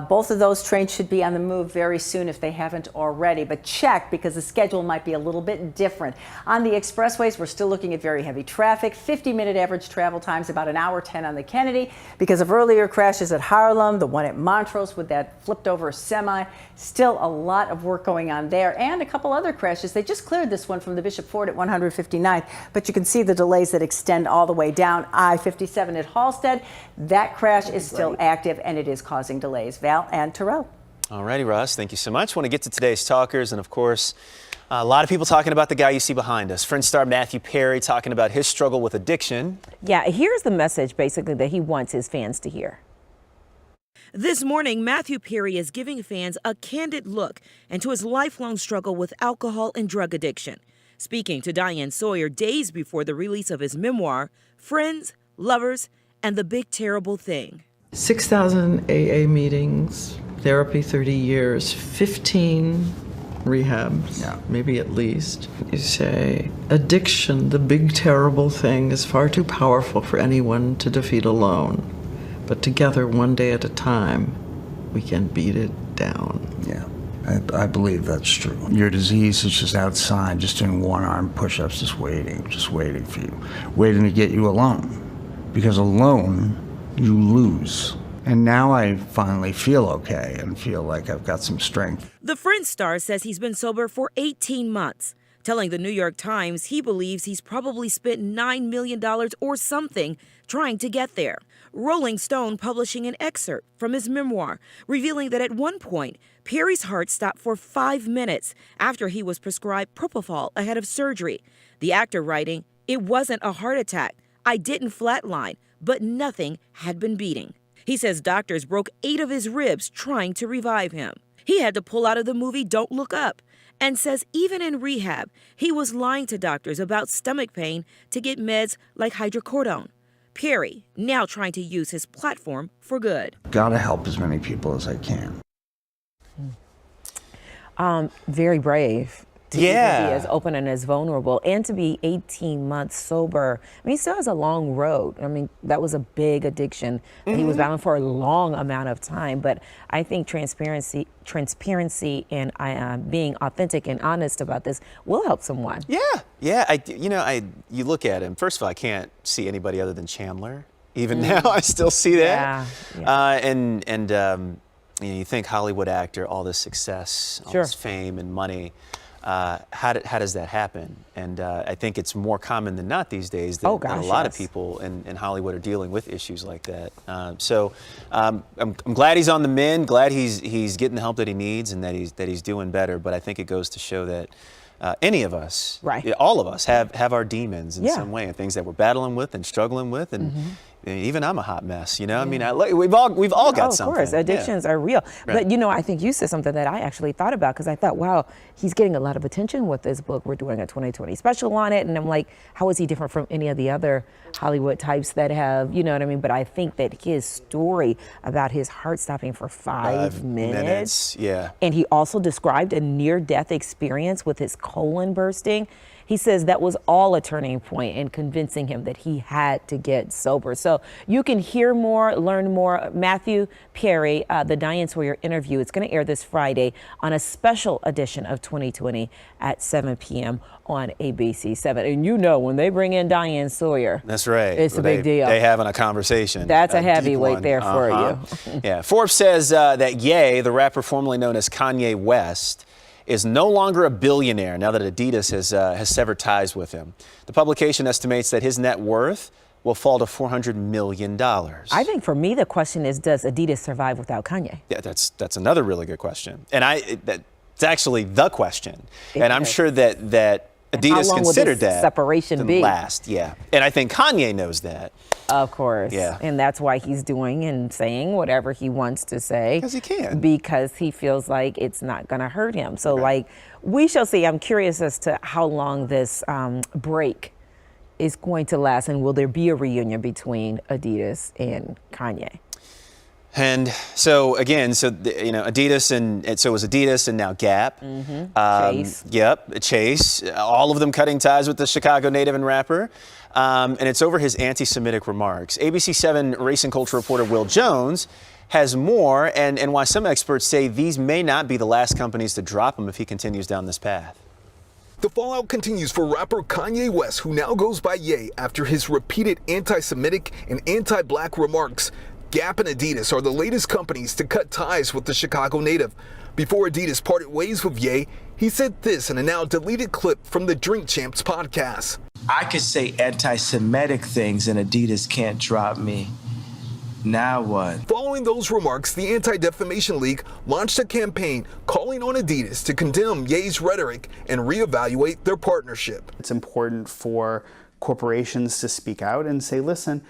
[SPEAKER 5] Both of those trains should be on the move very soon if they haven't already. But check, because the schedule might be a little bit different. On the expressways, we're still looking at very heavy traffic. 50-minute average travel times, about 1:10 on the Kennedy. Because of earlier crashes at Harlem, the one at Montrose with that flipped over semi. Still a lot of work going on there. And a couple other crashes. They just cleared this one from the Bishop Ford at 159th. But you can see the delays that extend all the way down. I-57 at Halstead. That crash is still active, and it is causing delays. Val and Terrell.
[SPEAKER 2] All righty, Ross. Thank you so much. Want to get to today's talkers. And of course, a lot of people talking about the guy you see behind us. Friends star Matthew Perry talking about his struggle with addiction.
[SPEAKER 1] Yeah, here's the message basically that he wants his fans to hear.
[SPEAKER 11] This morning, Matthew Perry is giving fans a candid look into his lifelong struggle with alcohol and drug addiction. Speaking to Diane Sawyer days before the release of his memoir, Friends, Lovers, and the Big Terrible Thing.
[SPEAKER 21] 6,000 AA meetings, therapy 30 years, 15 rehabs, maybe at least. You say, addiction, the big terrible thing, is far too powerful for anyone to defeat alone. But together, one day at a time, we can beat it down.
[SPEAKER 22] Yeah, I believe that's true. Your disease is just outside, just doing one-arm push-ups, just waiting for you, waiting to get you alone. Because alone, you lose. And now I finally feel okay and feel like I've got some strength.
[SPEAKER 11] The Friends star says he's been sober for 18 months, telling the New York Times he believes he's probably spent $9 million or something trying to get there. Rolling Stone publishing an excerpt from his memoir, revealing that at one point, Perry's heart stopped for 5 minutes after he was prescribed propofol ahead of surgery. The actor writing, "It wasn't a heart attack. I didn't flatline, but nothing had been beating." He says doctors broke 8 of his ribs trying to revive him. He had to pull out of the movie Don't Look Up, and says even in rehab, he was lying to doctors about stomach pain to get meds like hydrocodone. Perry now trying to use his platform for good.
[SPEAKER 22] Gotta help as many people as I can.
[SPEAKER 1] Very brave. to even be as open and as vulnerable, and to be 18 months sober. I mean, he still has a long road. I mean, that was a big addiction that he was battling for a long amount of time. But I think transparency and being authentic and honest about this will help someone.
[SPEAKER 2] Yeah. You look at him. First of all, I can't see anybody other than Chandler. Even now, I still see that. You think Hollywood actor, all this success, all this fame and money. How does that happen? And I think it's more common than not these days that, that a lot of people in Hollywood are dealing with issues like that. I'm glad he's on the mend, glad he's getting the help that he needs and that he's doing better. But I think it goes to show that any of us, all of us, have our demons in some way and things that we're battling with and struggling with. And even I'm a hot mess, you know. I mean, we've all got something.
[SPEAKER 1] Of course, addictions are real. But I think you said something that I actually thought about, because I thought, wow, he's getting a lot of attention with this book. We're doing a 2020 special on it, and I'm like, how is he different from any of the other Hollywood types that have, you know what I mean? But I think that his story about his heart stopping for 5 minutes, and he also described a near-death experience with his colon bursting. He says that was all a turning point in convincing him that he had to get sober. So you can hear more, learn more. Matthew Perry, the Diane Sawyer interview, it's going to air this Friday on a special edition of 2020 at 7 p.m. on ABC7. And you know, when they bring in Diane Sawyer,
[SPEAKER 2] that's right,
[SPEAKER 1] it's a big deal.
[SPEAKER 2] They having a conversation.
[SPEAKER 1] That's a heavyweight there for you.
[SPEAKER 2] Yeah. Forbes says that Ye, the rapper formerly known as Kanye West, is no longer a billionaire now that Adidas has severed ties with him. The publication estimates that his net worth will fall to $400 million.
[SPEAKER 1] I think for me, the question is, does Adidas survive without Kanye?
[SPEAKER 2] Yeah, that's another really good question. And that's actually the question. And I'm sure that Adidas considered that
[SPEAKER 1] separation be
[SPEAKER 2] last. Yeah. And I think Kanye knows that.
[SPEAKER 1] Of course.
[SPEAKER 2] Yeah.
[SPEAKER 1] And that's why he's doing and saying whatever he wants to say.
[SPEAKER 2] Because he can.
[SPEAKER 1] Because he feels like it's not going to hurt him. So, we shall see. I'm curious as to how long this break is going to last, and will there be a reunion between Adidas and Kanye?
[SPEAKER 2] And so again, Adidas and so it was Adidas and now Gap.
[SPEAKER 1] Chase.
[SPEAKER 2] Yep, Chase. All of them cutting ties with the Chicago native and rapper. And it's over his anti-Semitic remarks. ABC7 race and culture reporter Will Jones has more, and why some experts say these may not be the last companies to drop him if he continues down this path.
[SPEAKER 6] The fallout continues for rapper Kanye West, who now goes by Ye after his repeated anti-Semitic and anti-black remarks. Gap and Adidas are the latest companies to cut ties with the Chicago native. Before Adidas parted ways with Ye, he said this in a now deleted clip from the Drink Champs podcast.
[SPEAKER 7] I could say anti-Semitic things and Adidas can't drop me. Now what?
[SPEAKER 6] Following those remarks, the Anti-Defamation League launched a campaign calling on Adidas to condemn Ye's rhetoric and reevaluate their partnership.
[SPEAKER 23] It's important for corporations to speak out and say, listen,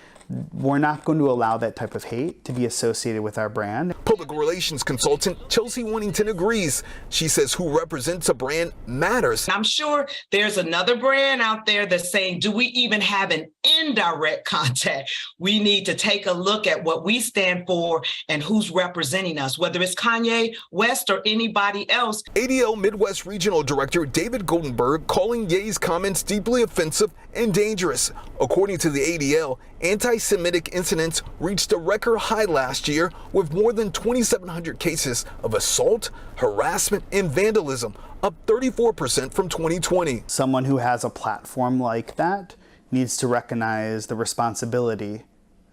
[SPEAKER 23] we're not going to allow that type of hate to be associated with our brand.
[SPEAKER 6] Public relations consultant Chelsea Winnington agrees. She says who represents a brand matters.
[SPEAKER 24] I'm sure there's another brand out there that's saying, do we even have an indirect contact? We need to take a look at what we stand for and who's representing us, whether it's Kanye West or anybody else.
[SPEAKER 6] ADL Midwest Regional Director David Goldenberg calling Ye's comments deeply offensive and dangerous. According to the ADL, anti-Semitic incidents reached a record high last year with more than 2,700 cases of assault, harassment, and vandalism, up 34% from 2020.
[SPEAKER 23] Someone who has a platform like that needs to recognize the responsibility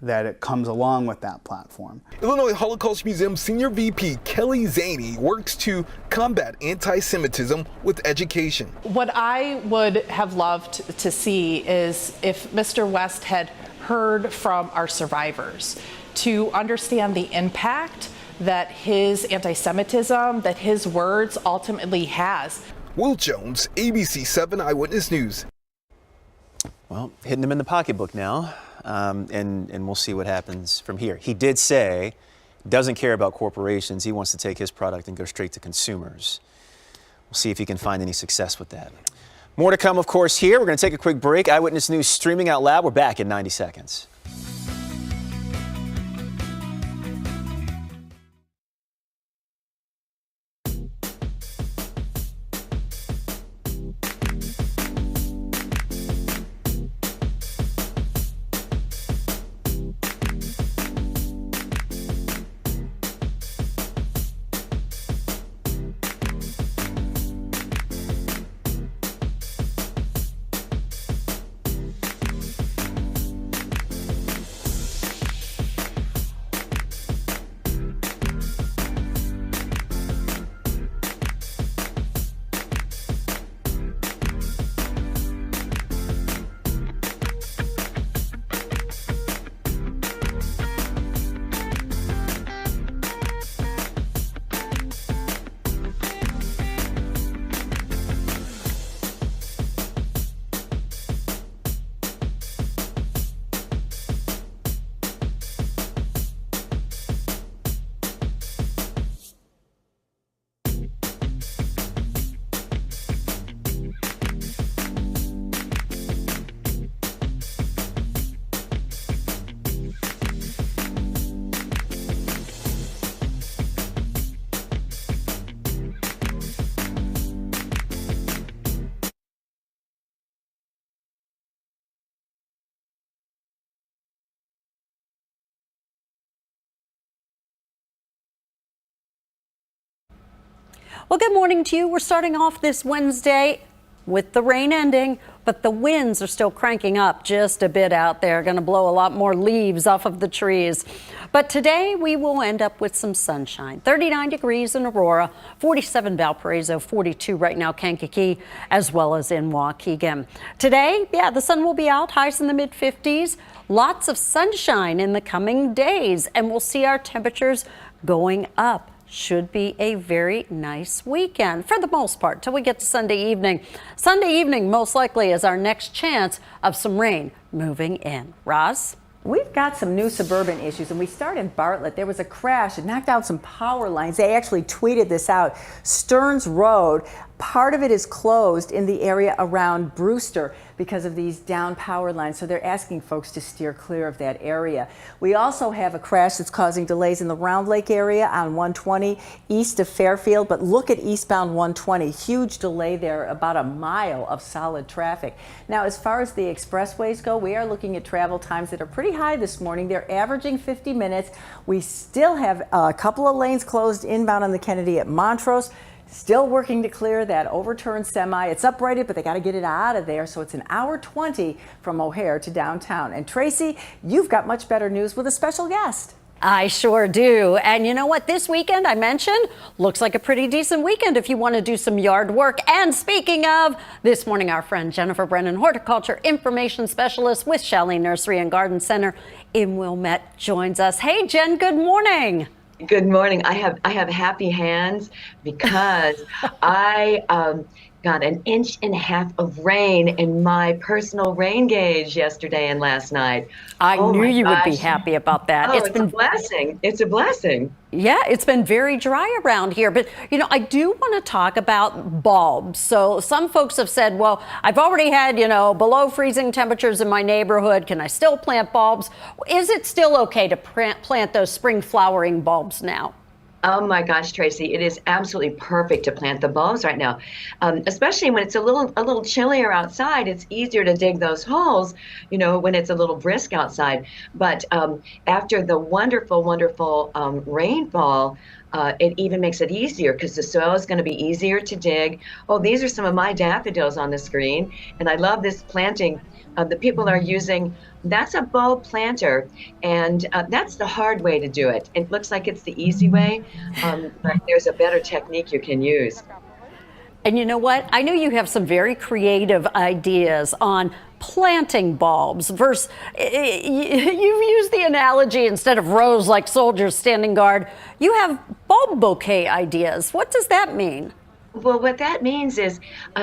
[SPEAKER 23] that it comes along with that platform.
[SPEAKER 6] Illinois Holocaust Museum Senior VP Kelly Zaney works to combat anti-Semitism with education.
[SPEAKER 25] What I would have loved to see is if Mr. West had heard from our survivors to understand the impact that his anti-Semitism, that his words ultimately has.
[SPEAKER 6] Will Jones, ABC7 Eyewitness News.
[SPEAKER 2] Well, hitting him in the pocketbook now. And we'll see what happens from here. He did say doesn't care about corporations. He wants to take his product and go straight to consumers. We'll see if he can find any success with that. More to come, of course, here. We're going to take a quick break. Eyewitness News streaming out loud. We're back in 90 seconds.
[SPEAKER 4] Well, good morning to you. We're starting off this Wednesday with the rain ending, but the winds are still cranking up just a bit out there. Going to blow a lot more leaves off of the trees. But today we will end up with some sunshine. 39 degrees in Aurora, 47 Valparaiso, 42 right now Kankakee, as well as in Waukegan. Today, the sun will be out, highs in the mid 50s. Lots of sunshine in the coming days, and we'll see our temperatures going up. Should be a very nice weekend for the most part till we get to Sunday evening. Sunday evening most likely is our next chance of some rain moving in. Roz?
[SPEAKER 5] We've got some new Suburban issues, and we start in Bartlett. There was a crash. It knocked out some power lines. They actually tweeted this out. Stearns Road, part of it is closed in the area around Brewster because of these down power lines, so they're asking folks to steer clear of that area. We also have a crash that's causing delays in the Round Lake area on 120 east of Fairfield, but look at eastbound 120. Huge delay there, about a mile of solid traffic. Now, as far as the expressways go, we are looking at travel times that are pretty high this morning. They're averaging 50 minutes. We still have a couple of lanes closed inbound on the Kennedy at Montrose. Still working to clear that overturned semi. It's uprighted, but they got to get it out of there. So it's an hour 20 from O'Hare to downtown. And Tracy, you've got much better news with a special guest.
[SPEAKER 4] I sure do. And you know what? This weekend I mentioned looks like a pretty decent weekend if you want to do some yard work. And speaking of, this morning our friend Jennifer Brennan, horticulture information specialist with Chalet Nursery and Garden Center in Wilmette, joins us. Hey, Jen, good morning.
[SPEAKER 8] Good morning. I have happy hands because I got 1.5 inches of rain in my personal rain gauge yesterday and last night.
[SPEAKER 4] I knew you would be happy about that.
[SPEAKER 8] It's been a blessing. It's a blessing.
[SPEAKER 4] Yeah, it's been very dry around here. But, you know, I do want to talk about bulbs. So some folks have said, well, I've already had, below freezing temperatures in my neighborhood. Can I still plant bulbs? Is it still okay to plant those spring flowering bulbs now?
[SPEAKER 8] Oh my gosh, Tracy, it is absolutely perfect to plant the bulbs right now, especially when it's a little chillier outside. It's easier to dig those holes, when it's a little brisk outside. But after the wonderful rainfall, it even makes it easier because the soil is going to be easier to dig. Oh, these are some of my daffodils on the screen, and I love this planting. The people are using, that's a bulb planter, and that's the hard way to do it. It looks like it's the easy way, but there's a better technique you can use.
[SPEAKER 4] And you know what? I know you have some very creative ideas on planting bulbs versus, you've used the analogy instead of rows like soldiers standing guard, you have bulb bouquet ideas. What does that mean?
[SPEAKER 8] Well, what that means is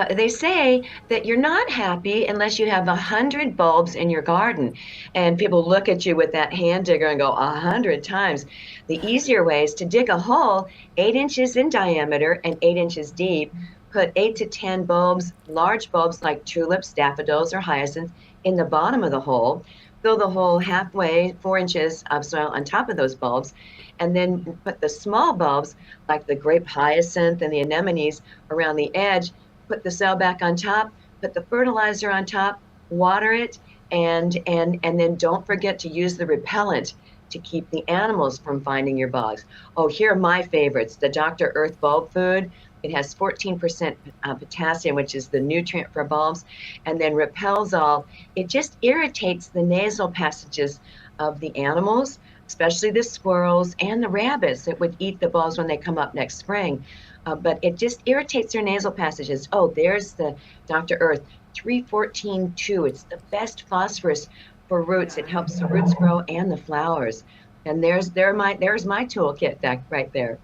[SPEAKER 8] they say that you're not happy unless you have 100 bulbs in your garden. And people look at you with that hand digger and go, 100 times. The easier way is to dig a hole 8 inches in diameter and 8 inches deep. Put 8 to 10 bulbs, large bulbs like tulips, daffodils, or hyacinths in the bottom of the hole. Fill the hole halfway, 4 inches of soil on top of those bulbs, and then put the small bulbs like the grape hyacinth and the anemones around the edge. Put the soil back on top, put the fertilizer on top, water it, and then don't forget to use the repellent to keep the animals from finding your bugs. Oh, here are my favorites, the Dr. Earth bulb food. It has 14% potassium, which is the nutrient for bulbs, and then repels all. It just irritates the nasal passages of the animals, especially the squirrels and the rabbits that would eat the bulbs when they come up next spring. But it just irritates their nasal passages. Oh, there's the Dr. Earth 314-2. It's the best phosphorus for roots. It helps the roots grow and the flowers. And there's my toolkit right there.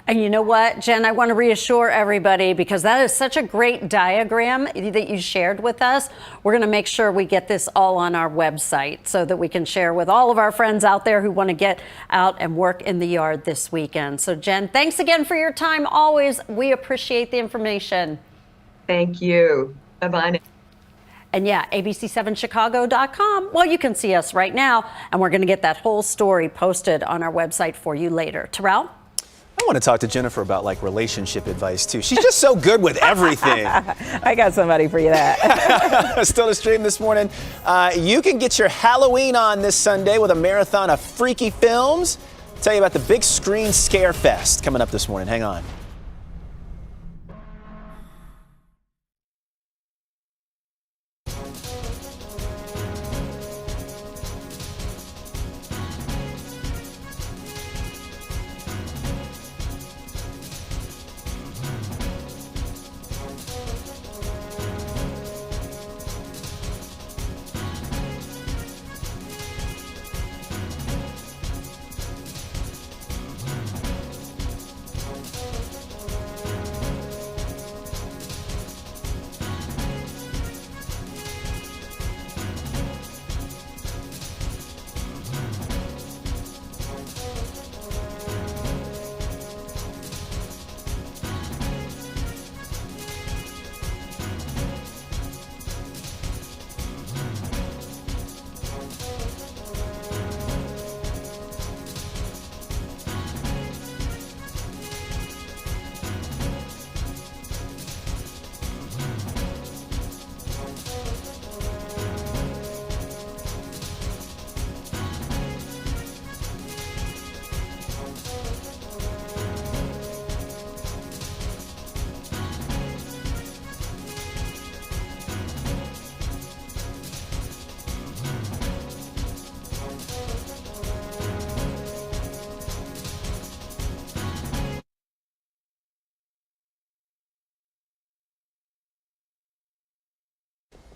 [SPEAKER 4] And you know what, Jen, I want to reassure everybody because that is such a great diagram that you shared with us. We're going to make sure we get this all on our website so that we can share with all of our friends out there who want to get out and work in the yard this weekend. So, Jen, thanks again for your time. Always, we appreciate the information.
[SPEAKER 8] Thank you. Bye-bye.
[SPEAKER 4] And yeah, ABC7Chicago.com. Well, you can see us right now, and we're going to get that whole story posted on our website for you later. Terrell?
[SPEAKER 2] I want to talk to Jennifer about relationship advice too. She's just so good with everything.
[SPEAKER 9] I got somebody for you that.
[SPEAKER 2] Still to stream this morning. You can get your Halloween on this Sunday with a marathon of freaky films. I'll tell you about the Big Screen Scare Fest coming up this morning. Hang on.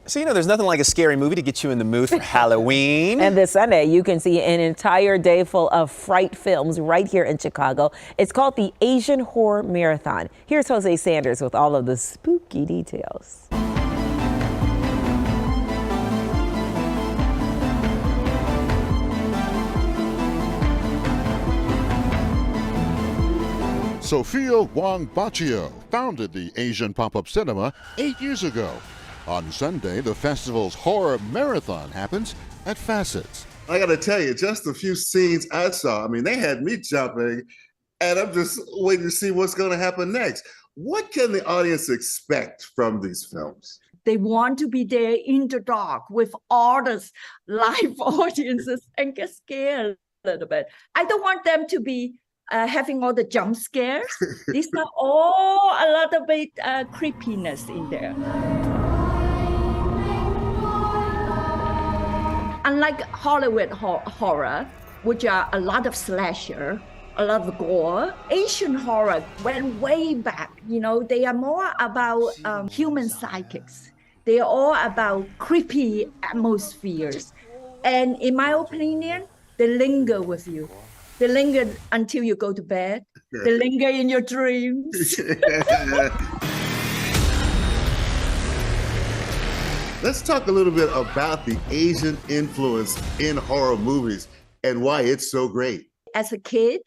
[SPEAKER 2] So, there's nothing like a scary movie to get you in the mood for Halloween.
[SPEAKER 1] And this Sunday, you can see an entire day full of fright films right here in Chicago. It's called the Asian Horror Marathon. Here's Jose Sanders with all of the spooky details.
[SPEAKER 10] Sophia Wong Baccio founded the Asian pop-up cinema 8 years ago. On Sunday, the festival's horror marathon happens at Facets.
[SPEAKER 12] I gotta tell you, just a few scenes I saw, they had me jumping, and I'm just waiting to see what's gonna happen next. What can the audience expect from these films?
[SPEAKER 13] They want to be there in the dark with all the live audiences and get scared a little bit. I don't want them to be having all the jump scares. These are all a little bit creepiness in there. Unlike Hollywood horror, which are a lot of slasher, a lot of gore, Asian horror went way back. They are more about human psychics. They are all about creepy atmospheres. And in my opinion, they linger with you. They linger until you go to bed. They linger in your dreams.
[SPEAKER 12] Let's talk a little bit about the Asian influence in horror movies and why it's so great.
[SPEAKER 13] As a kid,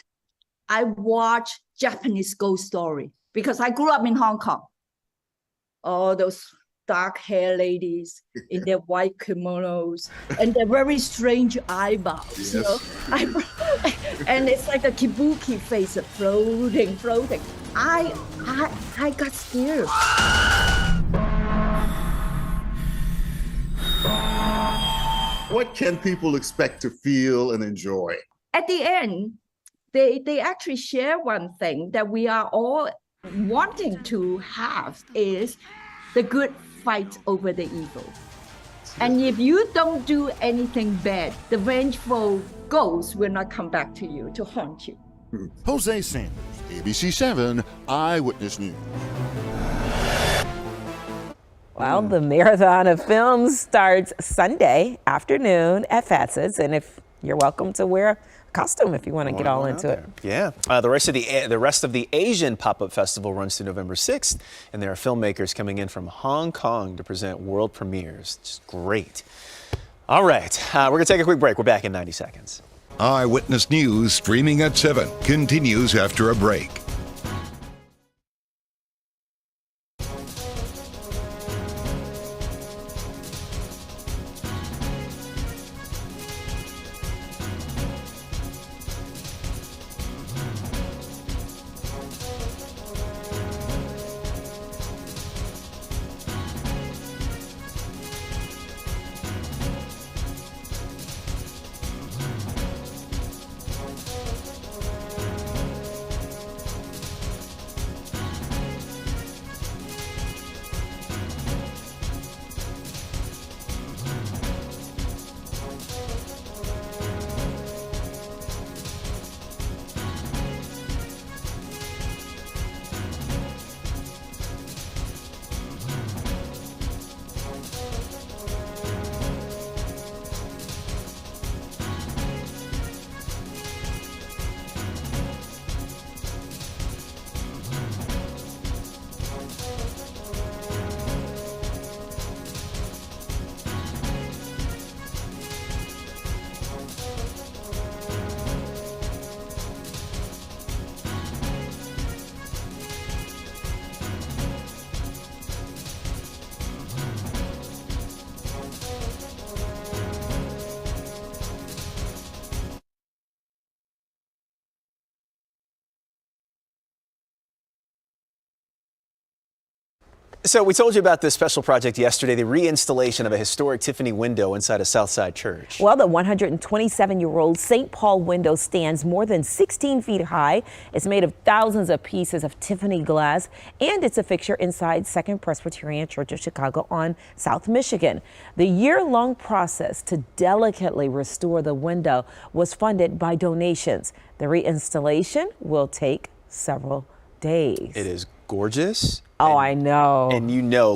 [SPEAKER 13] I watched Japanese ghost story because I grew up in Hong Kong. All those dark hair ladies in their white kimonos and their very strange eyebrows, and it's like a kabuki face floating. I got scared.
[SPEAKER 12] What can people expect to feel and enjoy?
[SPEAKER 13] At the end, they actually share one thing that we are all wanting to have is the good fight over the evil. And if you don't do anything bad, the vengeful ghost will not come back to you to haunt you.
[SPEAKER 10] Jose Sanders, ABC7 Eyewitness News.
[SPEAKER 1] Well, the marathon of films starts Sunday afternoon at Facets, and if you're welcome to wear a costume if you want to get all into it.
[SPEAKER 2] Yeah. The rest of the Asian pop-up festival runs through November 6th, and there are filmmakers coming in from Hong Kong to present world premieres. Just great. All right, we're going to take a quick break. We're back in 90 seconds.
[SPEAKER 3] Eyewitness News streaming at 7 continues after a break.
[SPEAKER 2] So we told you about this special project yesterday, the reinstallation of a historic Tiffany window inside a Southside church.
[SPEAKER 1] Well, the 127-year-old St. Paul window stands more than 16 feet high. It's made of thousands of pieces of Tiffany glass, and it's a fixture inside Second Presbyterian Church of Chicago on South Michigan. The year-long process to delicately restore the window was funded by donations. The reinstallation will take several days.
[SPEAKER 2] It is gorgeous.
[SPEAKER 1] Oh, I know.
[SPEAKER 2] And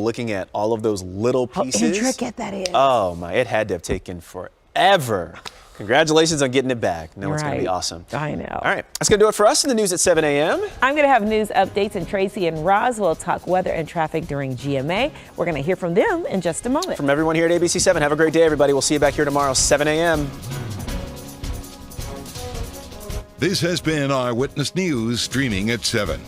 [SPEAKER 2] looking at all of those little pieces.
[SPEAKER 1] How intricate that is.
[SPEAKER 2] Oh my, it had to have taken forever. Congratulations on getting it back. No, it's going to be awesome.
[SPEAKER 1] I know.
[SPEAKER 2] All right, that's going to do it for us in the news at 7 a.m.
[SPEAKER 1] I'm going to have news updates, and Tracy and Roz will talk weather and traffic during GMA. We're going to hear from them in just a moment.
[SPEAKER 2] From everyone here at ABC7, have a great day, everybody. We'll see you back here tomorrow, 7 a.m.
[SPEAKER 3] This has been Eyewitness News, streaming at 7.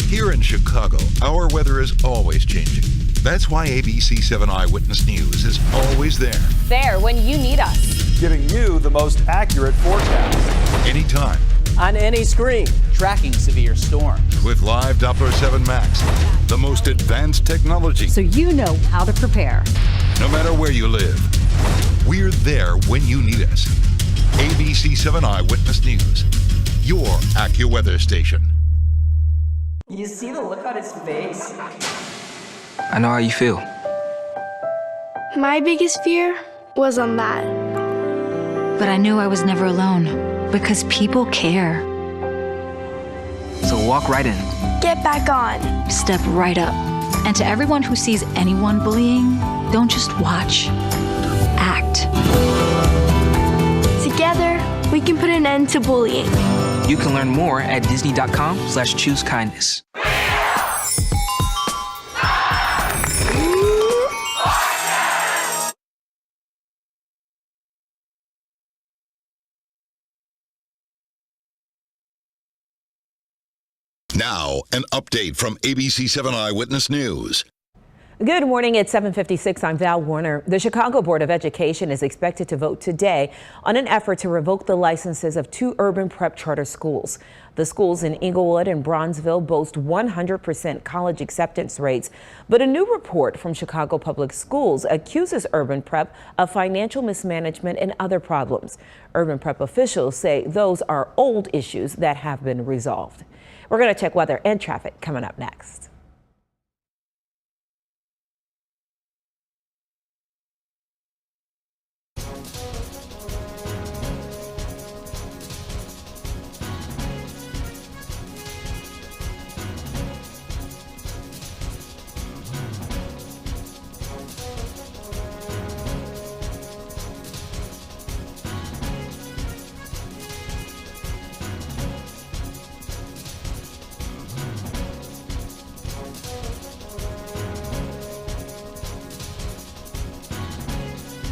[SPEAKER 3] Here in Chicago, our weather is always changing. That's why ABC7 Eyewitness News is always there.
[SPEAKER 14] There when you need us.
[SPEAKER 15] Giving you the most accurate forecast.
[SPEAKER 3] Anytime.
[SPEAKER 16] On any screen, tracking severe storms.
[SPEAKER 3] With live Doppler 7 Max, the most advanced technology.
[SPEAKER 14] So you know how to prepare.
[SPEAKER 3] No matter where you live, we're there when you need us. ABC7 Eyewitness News, your AccuWeather station.
[SPEAKER 5] You see the look on his face?
[SPEAKER 17] I know how you feel.
[SPEAKER 18] My biggest fear was on that.
[SPEAKER 26] But I knew I was never alone because people care.
[SPEAKER 17] So walk right in.
[SPEAKER 18] Get back on.
[SPEAKER 26] Step right up. And to everyone who sees anyone bullying, don't just watch. Act.
[SPEAKER 18] Together, we can put an end to bullying.
[SPEAKER 17] You can learn more at disney.com/choose-kindness.
[SPEAKER 3] Now, an update from ABC7 Eyewitness News.
[SPEAKER 1] Good morning. It's 7:56. I'm Val Warner. The Chicago Board of Education is expected to vote today on an effort to revoke the licenses of 2 urban prep charter schools. The schools in Inglewood and Bronzeville boast 100% college acceptance rates, but a new report from Chicago Public Schools accuses urban prep of financial mismanagement and other problems. Urban prep officials say those are old issues that have been resolved. We're going to check weather and traffic coming up next.